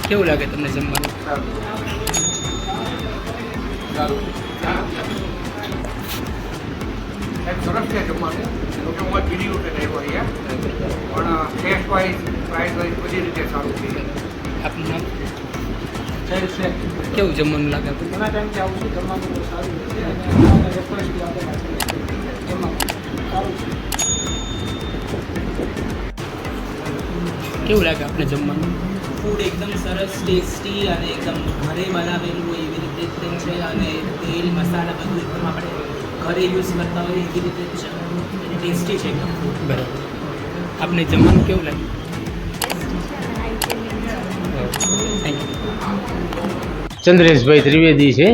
કેવું લાગે તમને જમવાનું? સરસ છે જમવાનું. હું બીજી વખત આવ્યો અહીંયા, પણ ટેસ્ટ વાઇઝ પ્રાઇસ વાઇઝ બધી રીતે સારું છે. આપનું નામ? કેવું જમવાનું લાગે? ઘણા ટાઈમથી આવું છું, જમવાનું બહુ સારું છે અને રેફરન્સથી આપણે જમવાનું સારું છે. કેવું લાગે આપણે જમવાનું? ફૂડ એકદમ સરસ ટેસ્ટી અને એકદમ ઘરે બનાવેલું હોય એવી રીતે એકદમ છે અને તેલ મસાલા બધું એકદમ આપણે ઘરે યુઝ કરતા હોય એવી રીતે જ છે અને ટેસ્ટી છે એકદમ. બરાબર. આપને જમવાનું કેવું લાગે? Thank you. ચંદ્રેશભાઈ ત્રિવેદી છે,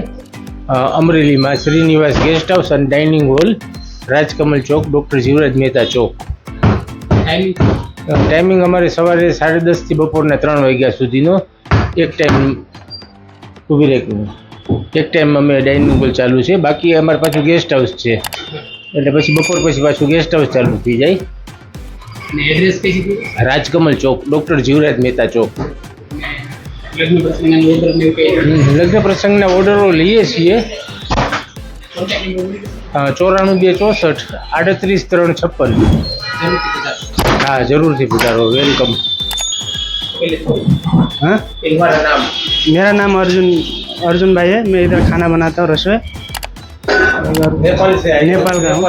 અમરેલીમાં શ્રીનિવાસ ગેસ્ટ હાઉસ અને ડાઇનિંગ હોલ, રાજકમલ ચોક, ડૉક્ટર જીવરાજ મહેતા ચોક. ટાઈમિંગ અમારે સવારે 10:30 થી બપોરના 3 વાગ્યા સુધીનો. એક ટાઈમ ઊભી રાખીને એક ટાઈમ અમે ડાઇનિંગ હોલ ચાલુ છે, બાકી અમારે પાછું ગેસ્ટ હાઉસ છે એટલે પછી બપોર પછી પાછું ગેસ્ટ હાઉસ ચાલુ થઈ જાય. એડ્રેસ કઈ છે? રાજકમલ ચોક, ડૉક્ટર જીવરાજ મહેતા ચોક. લગ્ન પ્રસંગના ઓર્ડરો લઈએ છીએ. 94 264 38 356. હા, જરૂરથી પધારો. વેલકમ. हाँ, मेरा नाम अर्जुन भाई है। मैं इधर खाना बनाता हूँ, रसोई नेपाल का हूँ।